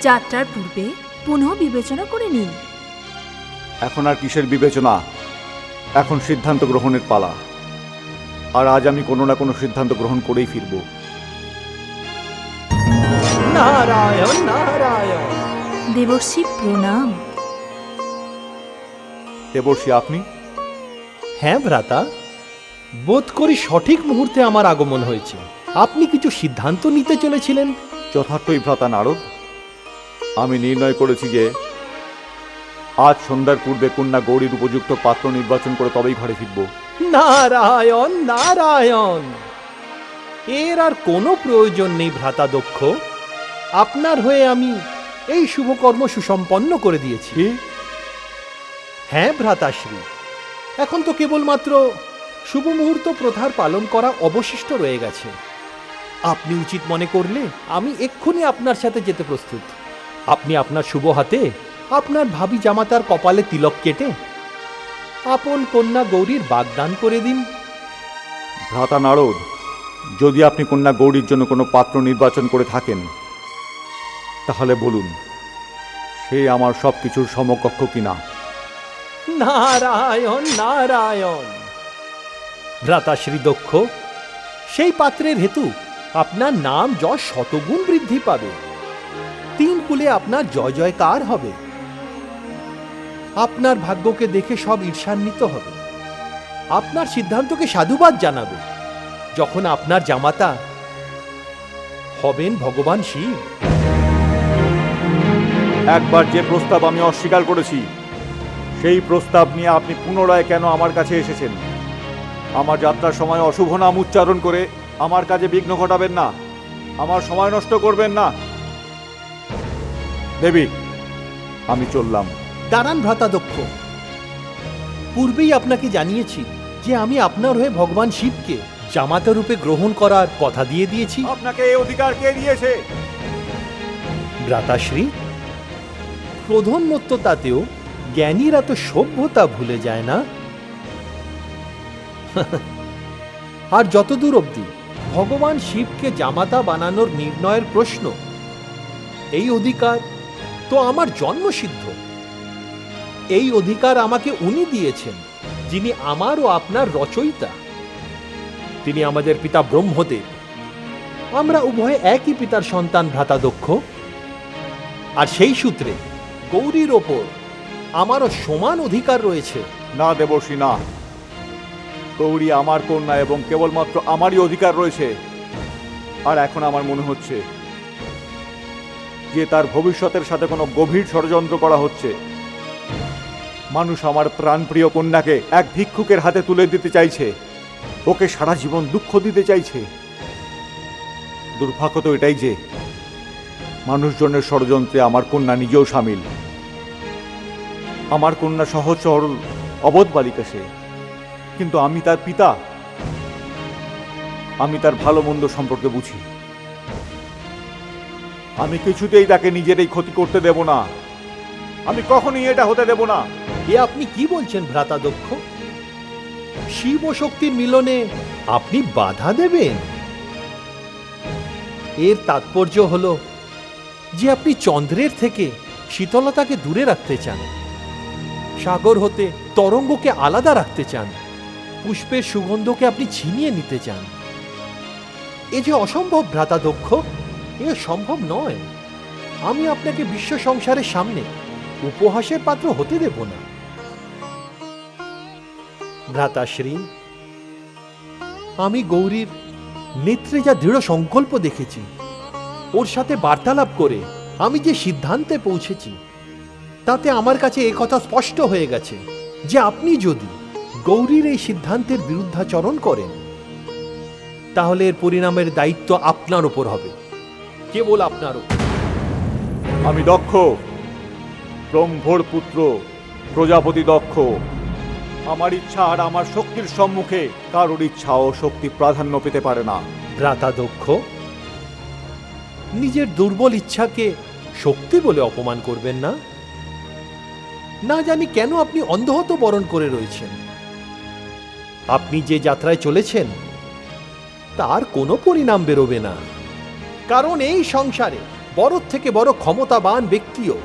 যাত্রার পূর্বে পুনঃ বিবেচনা করে নিন। এখন আর কিসের বিবেচনা, এখন সিদ্ধান্ত গ্রহণের পালা। আর আজ আমি কোনো না কোনো সিদ্ধান্ত গ্রহণ করেই ফিরব। নারায়ণ নারায়ণ। দেবর্ষি প্রণাম। দেবর্ষি, আপনি? হ্যাঁ ভ্রাতা, বোধ করি সঠিক মুহূর্তে আমার আগমন হয়েছে। আপনি কিছু সিদ্ধান্ত নিতে চলেছিলেন। যথার্থই ভ্রাতা নারদ। আমি নির্ণয় করেছি যে আজ সন্ধ্যার পূর্বে কন্যা গৌরীর উপযুক্ত পাত্র নির্বাচন করে তবেই ঘরে ফিরব। নারায়ণ নারায়ণ। এর আর কোনো প্রয়োজন নেই ভ্রাতা দক্ষ। আপনার হয়ে আমি এই শুভকর্ম সুসম্পন্ন করে দিয়েছি। কি? হ্যাঁ ভ্রাতাশ্রী, এখন তো কেবলমাত্র শুভ মুহূর্ত প্রথার পালন করা অবশিষ্ট রয়ে গেছে। আপনি উচিত মনে করলে আমি এক্ষুনি আপনার সাথে যেতে প্রস্তুত। আপনি আপনার শুভ হাতে আপনার ভাবি জামাতার কপালে তিলক কেটে আপন কন্যা গৌরীর বাগদান করে দিন। ভ্রাতা নারদ, যদি আপনি কন্যা গৌরীর জন্য কোনো পাত্র নির্বাচন করে থাকেন তাহলে বলুন সে আমার সব কিছুর সমকক্ষ কিনা। নারায়ণ নারায়ণ। ভ্রাতাশ্রী দক্ষ, সেই পাত্রের হেতু আপনার নাম যশ শতগুণ বৃদ্ধি পাবে। 3 কুলে আপনার জয় জয়কার হবে। আপনার ভাগ্যকে দেখে সব ঈর্ষান্বিত হবে, আপনার সিদ্ধান্তকে সাধুবাদ জানাবে। যখন আপনার জামাতা হবেন ভগবান শিব। একবার যে প্রস্তাব আমি অস্বীকার করেছি সেই প্রস্তাব নিয়ে আপনি পুনরায় কেন আমার কাছে এসেছেন? আমার যাত্রার সময় অশুভ নাম উচ্চারণ করে আমার কাজে বিঘ্ন ঘটাবেন না, আমার সময় নষ্ট করবেন না। দেবী, আমি চললাম। দাঁড়ান ভ্রাতা দক্ষ, পূর্বেই আপনাকে জানিয়েছি যে আমি আপনার হয়ে ভগবান শিবকে জামাতা রূপে গ্রহণ করার কথা দিয়ে দিয়েছি। আপনাকে এই অধিকার কে দিয়েছে? ভ্রাতাশ্রী, প্রধানমত্বতাতেও জ্ঞানীরা তো সভ্যতা ভুলে যায় না। আর যতদূর অবধি ভগবান শিবকে জামাতা বানানোর নির্ণয়ের প্রশ্ন, এই অধিকার তো আমার জন্মসিদ্ধ। এই অধিকার আমাকে উনি দিয়েছেন যিনি আমার ও আপনার রচয়িতা। তিনি আমাদের পিতা ব্রহ্মদেব। আমরা উভয়ে একই পিতার সন্তান ভ্রাতা দক্ষ। আর সেই সূত্রে গৌরীর ওপর আমারও সমান অধিকার রয়েছে। না দেবর্ষি, না। গৌরী আমার কন্যা এবং কেবলমাত্র আমারই অধিকার রয়েছে। আর এখন আমার মনে হচ্ছে যে তার ভবিষ্যতের সাথে কোনো গভীর ষড়যন্ত্র করা হচ্ছে। মানুষ আমার প্রাণপ্রিয় কন্যাকে এক ভিক্ষুকের হাতে তুলে দিতে চাইছে, ওকে সারা জীবন দুঃখ দিতে চাইছে। দুর্ভাগ্য তো এটাই যে মানুষজনের ষড়যন্ত্রে আমার কন্যা নিজেও সামিল। আমার কন্যা সহজ সরল অবোধ বালিকা সে, কিন্তু আমি তার পিতা। আমি তার ভালো মন্দ সম্পর্কে বুঝি। আমি কিছুতেই তাকে নিজের এই ক্ষতি করতে দেব না। আমি কখনই এটা হতে দেব না। এ আপনি কি বলছেন ভ্রাতা দক্ষ? শিব ও শক্তির মিলনে আপনি বাধা দেবেন? এর তাৎপর্য হলো যে আপনি চন্দ্রের থেকে শীতলতাকে দূরে রাখতে চান, সাগর হতে তরঙ্গকে আলাদা রাখতে চান, পুষ্পের সুগন্ধকে আপনি ছিনিয়ে নিতে চান। এ যে অসম্ভব ভ্রাতা দক্ষ, এ সম্ভব নয়। আমি আপনাকে বিশ্ব সংসারের সামনে উপহাসের পাত্র হতে দেব না। ভ্রাতাশ্রী, আমি গৌরীর নেত্রে যা দৃঢ় সংকল্প দেখেছি, ওর সাথে বার্তালাপ করে আমি যে সিদ্ধান্তে পৌঁছেছি, তাতে আমার কাছে এ কথা স্পষ্ট হয়ে গেছে যে আপনি যদি গৌরীর এই সিদ্ধান্তের বিরুদ্ধাচরণ করেন তাহলে এর পরিণামের দায়িত্ব আপনার উপর হবে, কেবল আপনার উপর। আমি দক্ষ, ব্রহ্মর পুত্র, প্রজাপতি দক্ষ। আমার ইচ্ছা আর আমার শক্তির সম্মুখে কারোর ইচ্ছা ও শক্তি প্রাধান্য পেতে পারে না। ভ্রাতা দক্ষ, নিজের দুর্বল ইচ্ছাকে শক্তি বলে অপমান করবেন না। না জানি কেন আপনি অন্ধহত বরণ করে রয়েছেন। আপনি যে যাত্রায় চলেছেন তার কোনো পরিণাম বেরোবে না, কারণ এই সংসারে বড় থেকে বড় ক্ষমতাবান ব্যক্তিও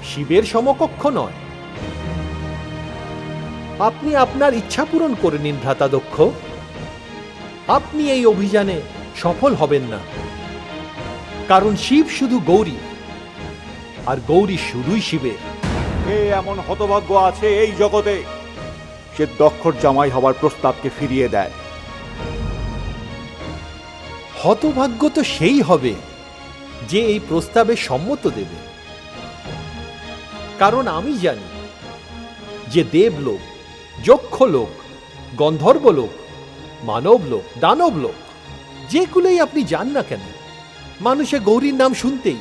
শিবের সমকক্ষ নয়। আপনি আপনার ইচ্ছা পূরণ করে নিন ভ্রাতাদক্ষ। আপনি এই অভিযানে সফল হবেন না, কারণ শিব শুধু গৌরী, আর গৌরী শুধুই শিবের। কে এমন হতভাগ্য আছে এই জগতে সে দক্ষর জামাই হবার প্রস্তাবকে ফিরিয়ে দেয়? হতভাগ্য তো সেই হবে যে এই প্রস্তাবে সম্মত দেবে, কারণ আমি জানি যে দেবলোক, যক্ষলোক, গন্ধর্বলোক, মানবলোক, দানবলোক, যে কুলেই আপনি যান না কেন, মানুষে গৌরীর নাম শুনতেই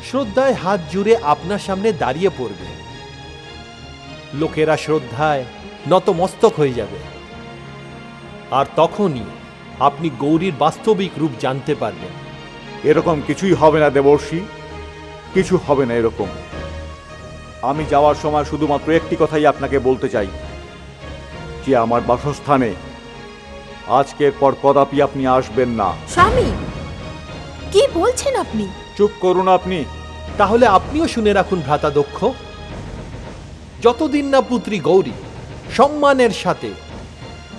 শ্রদ্ধায় হাত জুড়ে আপনার সামনে দাঁড়িয়ে পড়বে। লোকেরা শ্রদ্ধায় নতমস্তক হয়ে যাবে, আর তখনই আপনি গৌরীর বাস্তবিক রূপ জানতে পারবেন। এরকম কিছুই হবে না দেবর্ষি, কিছু হবে না এরকম। আমি যাওয়ার সময় শুধুমাত্র একটি কথাই আপনাকে বলতে চাই, যে আমার বাসস্থানে আজকের পর কদাপি আপনি আসবেন না। স্বামী, কি বলছেন আপনি? চুপ করুন আপনি। তাহলে আপনিও শুনে রাখুন ভ্রাতাদক্ষ, যতদিন না পুত্রী গৌরী সম্মানের সাথে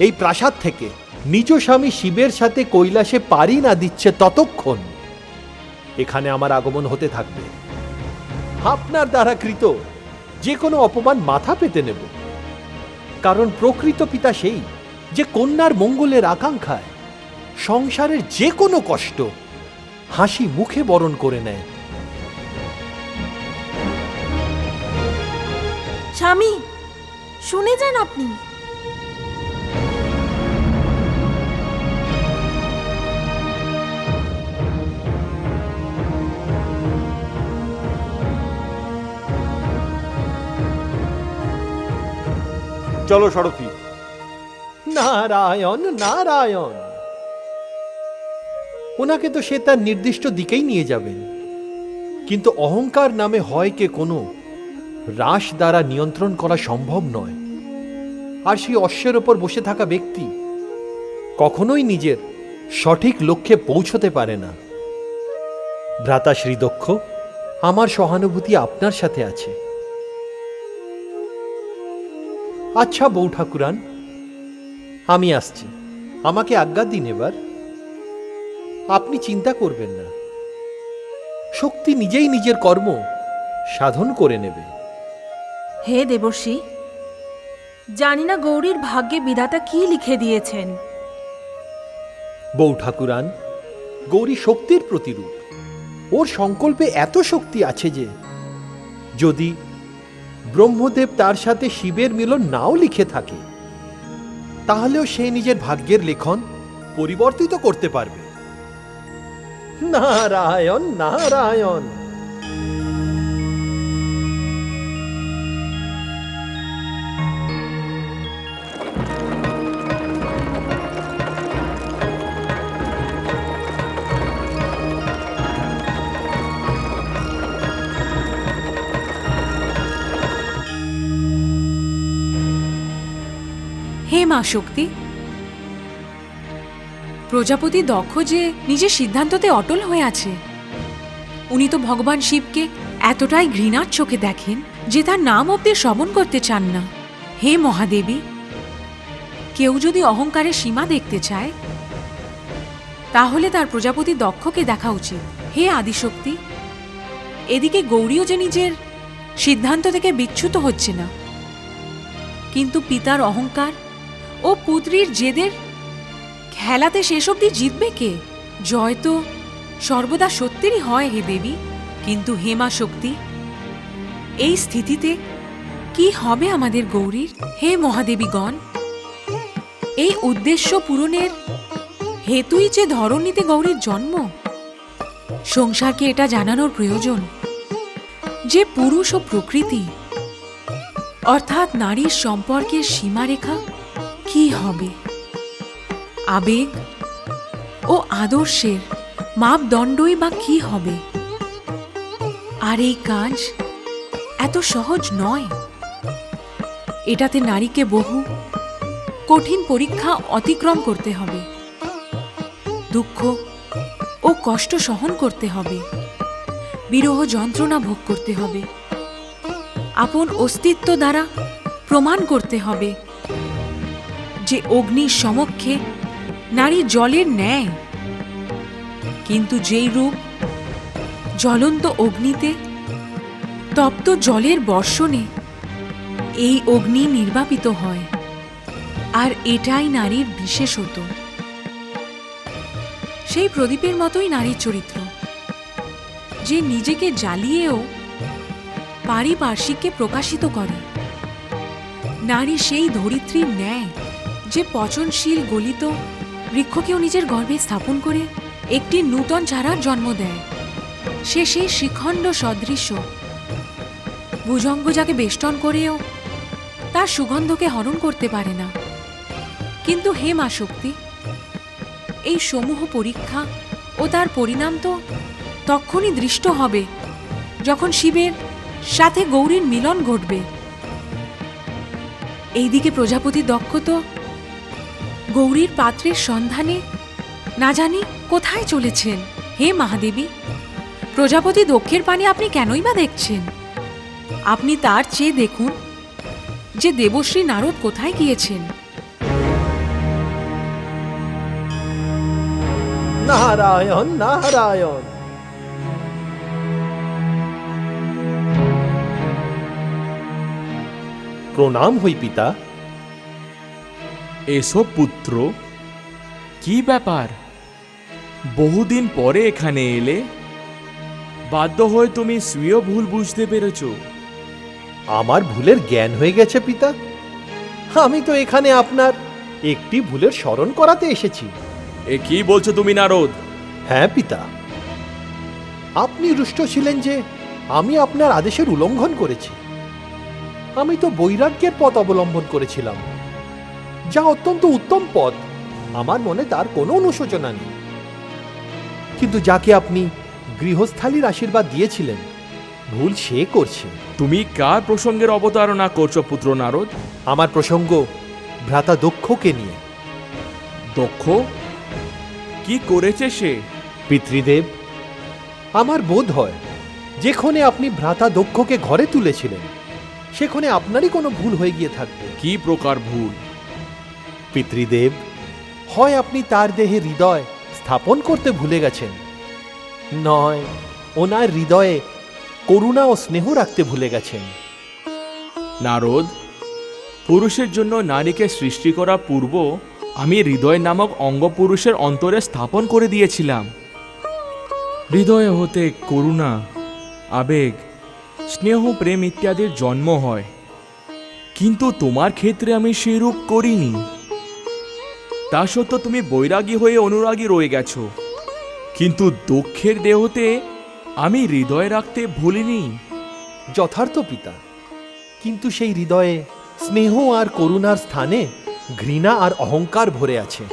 এই প্রাসাদ থেকে নিজ স্বামী শিবের সাথে কৈলাসে পাড়ি না দিচ্ছে, ততক্ষণ এখানে আমার আগমন হতে থাকবে। আপনার দ্বারা কৃত যে কোনো অপমান মাথা পেতে নেব, কারণ প্রকৃত পিতা সেই যে কন্যার মঙ্গলের আকাঙ্ক্ষায় সংসারের যে কোনো কষ্ট হাসি মুখে বরণ করে নেয়। স্বামী, শুনে যান আপনি। চলো সারথি। নারায়ণ নারায়ণ। ওনাকে তো সে তার নির্দিষ্ট দিকেই নিয়ে যাবেন, কিন্তু অহংকার নামে হয় কে কোনো রাস দ্বারা নিয়ন্ত্রণ করা সম্ভব নয়। আর সেই অশ্বের ওপর বসে থাকা ব্যক্তি কখনোই নিজের সঠিক লক্ষ্যে পৌঁছতে পারে না। ভ্রাতা শ্রীদক্ষ, আমার সহানুভূতি আপনার সাথে আছে। আচ্ছা বউ ঠাকুরান, আমি আসছি, আমাকে আজ্ঞা দিন এবার। আপনি চিন্তা করবেন না, শক্তি নিজেই নিজের কর্ম সাধন করে নেবে। হে দেবর্ষি, জানি না গৌরীর ভাগ্যে বিধাতা কি লিখে দিয়েছেন। বউ ঠাকুরান, গৌরী শক্তির প্রতিরূপ। ওর সংকল্পে এত শক্তি আছে যে যদি ব্রহ্মদেব তার সাথে শিবের মিলন নাও লিখে থাকে, তাহলেও সে নিজের ভাগ্যের লেখন পরিবর্তিত করতে পারবে। নারায়ণ নারায়ণ। হে মা শক্তি, প্রজাপতি দক্ষ যে নিজের সিদ্ধান্ততে অটল হয়ে আছে। উনি তো ভগবান শিবকে এতটাই ঘৃণার চোখে দেখেন যে তার নাম অব্দি শ্রবণ করতে চান না। হে মহাদেবী, কেউ যদি অহংকারের সীমা দেখতে চায়, তাহলে তার প্রজাপতি দক্ষকে দেখা উচিত। হে আদিশক্তি, এদিকে গৌরীও যে নিজের সিদ্ধান্ত থেকে বিচ্যুত হচ্ছে না, কিন্তু পিতার অহংকার ও পুত্রীর জেদের খেলাতে শেষ অবধি জিতবে কে? জয় তো সর্বদা সত্যেরই হয় হে দেবী। কিন্তু হে মা শক্তি, এই স্থিতিতে কি হবে আমাদের গৌরীর? হে মহাদেবীগণ, এই উদ্দেশ্য পূরণের হেতুই যে ধরণীতে গৌরীর জন্ম। সংসারকে এটা জানানোর প্রয়োজন যে পুরুষ ও প্রকৃতি অর্থাৎ নারীর সম্পর্কের সীমারেখা কি হবে, আবেগ ও আদর্শের মাপদণ্ডই বা কি হবে। আর এই কাজ এত সহজ নয়। এটাতে নারীকে বহু কঠিন পরীক্ষা অতিক্রম করতে হবে, দুঃখ ও কষ্ট সহন করতে হবে। বিরহ যন্ত্রণা ভোগ করতে হবে। আপন অস্তিত্ব দ্বারা প্রমাণ করতে হবে যে অগ্নির সমক্ষে নারী জলের ন্যায়। কিন্তু যেই রূপ জ্বলন্ত অগ্নিতে, তপ্ত জলের বর্ষণে এই অগ্নি নির্বাপিত হয়, আর এটাই নারীর বিশেষত্ব। সেই প্রদীপের মতোই নারীর চরিত্র, যে নিজেকে জ্বালিয়েও পারিপার্শ্বিককে প্রকাশিত করে। নারী সেই ধরিত্রীর ন্যায়, যে পচনশীল গলিত বৃক্ষকেও নিজের গর্ভে স্থাপন করে একটি নূতন চারার জন্ম দেয়। সে সেই শিখণ্ড সদৃশ ভুজঙ্গ, যাকে বেষ্টন করেও তার সুগন্ধকে হরণ করতে পারে না। কিন্তু হে মা শক্তি, এই সমূহ পরীক্ষা ও তার পরিণাম তো তখনই দৃষ্ট হবে যখন শিবের সাথে গৌরীর মিলন ঘটবে। এইদিকে প্রজাপতি দক্ষ তো গৌরীর পাত্রের সন্ধানে না জানি কোথায় চলেছেন। হে মহাদেবী, প্রজাপতি দক্ষের পানে আপনি কেনই বা দেখছেন? আপনি তার চেয়ে দেখুন যে দেবশ্রী নারদ কোথায় গিয়েছেন। নারায়ণ নারায়ণ। প্রণাম হই পিতা। এসো পুত্র, কি ব্যাপার? বহুদিন পরে এখানে এলে? বাধ্য হয়ে তুমি স্বীয় ভুল বুঝতে পেরেছ। আমার ভুলের জ্ঞান হয়ে গেছে পিতা। আমি তো এখানে আপনার একটি ভুলের স্মরণ করাতে এসেছি। এ কি বলছো তুমি নারদ? হ্যাঁ পিতা, আপনি রুষ্ট ছিলেন যে আমি আপনার আদেশের উল্লঙ্ঘন করেছি। আমি তো বৈরাগ্যের পথ অবলম্বন করেছিলাম, যা অত্যন্ত উত্তম পথ। আমার মনে তার কোনো অনুশোচনা নেই। কিন্তু যাকে আপনি গৃহস্থালীর আশীর্বাদ দিয়েছিলেন, ভুল সে করছে। তুমি কার প্রসঙ্গের অবতারণা করছো পুত্র নারদ? আমার প্রসঙ্গ ভ্রাতা দক্ষকে নিয়ে। দক্ষ কি করেছে সে? পিতৃদেব, আমার বোধ হয় যেখানে আপনি ভ্রাতা দক্ষকে ঘরে তুলেছিলেন, সেখানে আপনারই কোনো ভুল হয়ে গিয়ে থাকবে। কি প্রকার ভুল? পিতৃদেব, হয় আপনি তার দেহে হৃদয় স্থাপন করতে ভুলে গেছেন, নয় ওনার হৃদয়ে করুণা ও স্নেহ রাখতে ভুলে গেছেন। নারদ, পুরুষের জন্য নারীকে সৃষ্টি করা পূর্ব আমি হৃদয় নামক অঙ্গ পুরুষের অন্তরে স্থাপন করে দিয়েছিলাম। হৃদয় হতে করুণা, আবেগ, স্নেহ, প্রেম ইত্যাদির জন্ম হয়। কিন্তু তোমার ক্ষেত্রে আমি সেরূপ করিনি। তা সত্ত্বেও তুমি বৈরাগী হয়ে অনুরাগী রয়ে গেছো। কিন্তু দক্ষের দেহতে আমি হৃদয় রাখতে ভুলিনি। যথার্থ পিতা, কিন্তু সেই হৃদয়ে স্নেহ আর করুণার স্থানে ঘৃণা আর অহংকার ভরে আছে,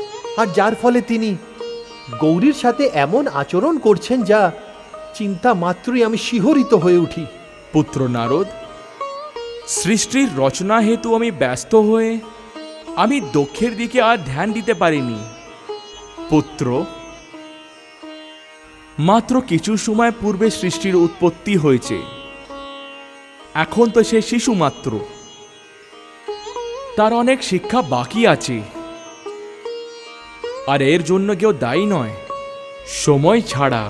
আর যার ফলে তিনি গৌরীর সাথে এমন আচরণ করছেন যা চিন্তা মাত্রই আমি শিহরিত হয়ে উঠি। পুত্র নারদ, সৃষ্টির রচনা হেতু আমি ব্যস্ত হয়ে আমি দক্ষের দিকে আর ধ্যান দিতে পারিনি। পুত্র, মাত্র কিছু সময় পূর্বে সৃষ্টির উৎপত্তি হয়েছে। এখন তো সে শিশু মাত্র, তার অনেক শিক্ষা বাকি আছে। আর এর জন্য কেউ দায়ী নয়, সময় ছাড়া।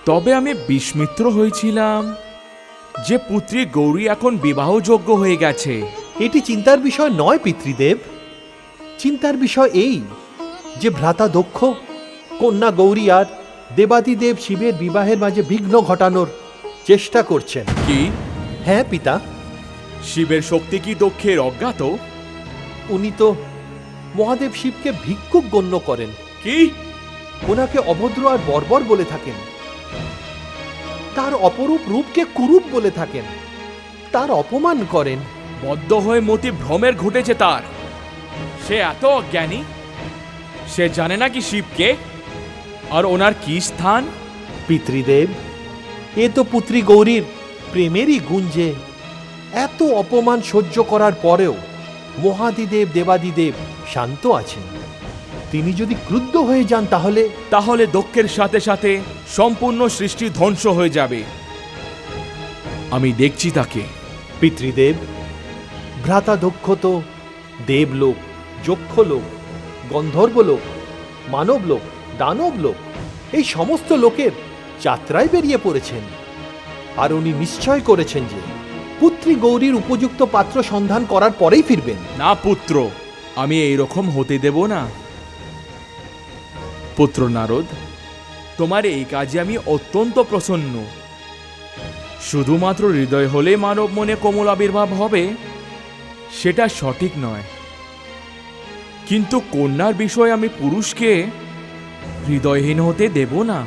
তবে আমি বিস্মিত হয়েছিলাম যে পুত্রী গৌরী এখন বিবাহযোগ্য হয়ে গেছে। এটি চিন্তার বিষয় নয় পিতৃদেব। চিন্তার বিষয় এই যে ভ্রাতা দক্ষ কন্যা গৌরী আর দেবাদিদেব শিবের বিবাহের মাঝে বিঘ্ন ঘটানোর চেষ্টা করছেন। কি? হ্যাঁ পিতা, শিবের শক্তি কি দক্ষের অজ্ঞাত? উনি তো মহাদেব শিবকে ভিক্ষুক গণ্য করেন। কি? ওনাকে অভদ্র আর বর্বর বলে থাকেন, তার অপরূপ রূপকে কুরূপ বলে থাকেন, তার অপমান করেন। বদ্ধ হয়ে মতি ভ্রমের ঘটেছে তার। সে এত অজ্ঞানী, সে জানে না কি শিবকে আর ওনার কি স্থান। পিতৃদেব, এ তো পুত্রী গৌরীর প্রেমেরই গুঞ্জে। এত অপমান সহ্য করার পরেও মহাদিদেব দেবাদিদেব শান্ত আছেন। তিনি যদি ক্রুদ্ধ হয়ে যান তাহলে তাহলে দক্ষের সাথে সাথে সম্পূর্ণ সৃষ্টি ধ্বংস হয়ে যাবে। আমি দেখছি তাকে। পিতৃদেব, ভ্রাতা দক্ষ তো দেবলোক, যক্ষলোক, গন্ধর্বলোক, মানবলোক, দানবলোক এই সমস্ত লোকের যাত্রায় বেরিয়ে পড়েছেন। আর উনি নিশ্চয় করেছেন যে পুত্রী গৌরীর উপযুক্ত পাত্র সন্ধান করার পরেই ফিরবেন। না পুত্র, আমি এইরকম হতে দেব না। পুত্র নারদ, তোমার এই কাজে আমি অত্যন্ত প্রসন্ন। শুধুমাত্র হৃদয় হলে মানব মনে কোমল আবির্ভাব হবে সেটা সঠিক নয়, কিন্তু কন্যার বিষয়ে আমি পুরুষকে হৃদয়হীন হতে দেব না।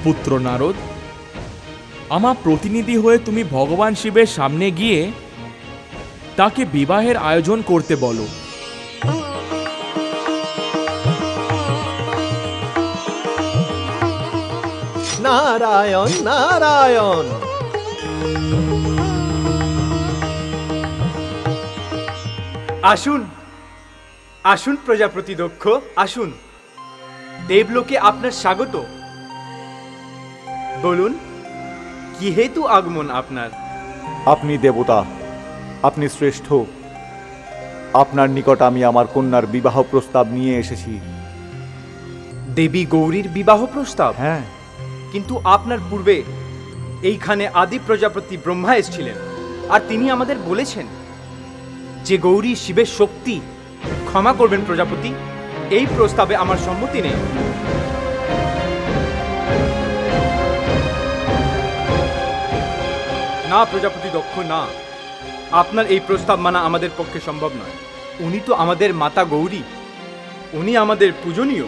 পুত্র নারদ, আমার প্রতিনিধি হয়ে তুমি ভগবান শিবের সামনে গিয়ে তাকে বিবাহের আয়োজন করতে বলো। নারায়ণ নারায়ণ। আসুন আসুন প্রজাপতি দক্ষ, আসুন। দেবলোকে আপনার স্বাগত। বলুন, কি হেতু আগমন আপনার? আপনি দেবতা, আপনি শ্রেষ্ঠ। আপনার নিকট আমি আমার কন্যার বিবাহ প্রস্তাব নিয়ে এসেছি। দেবী গৌরীর বিবাহ প্রস্তাব? হ্যাঁ। কিন্তু আপনার পূর্বে এইখানে আদি প্রজাপতি ব্রহ্মা এসেছিলেন, আর তিনি আমাদের বলেছেন যে গৌরী শিবের শক্তি। ক্ষমা করবেন প্রজাপতি, এই প্রস্তাবে আমার সম্মতি নেই। না প্রজাপতি দক্ষ, না, আপনার এই প্রস্তাব মানা আমাদের পক্ষে সম্ভব নয়। উনি তো আমাদের মাতা গৌরী, উনি আমাদের পূজনীয়।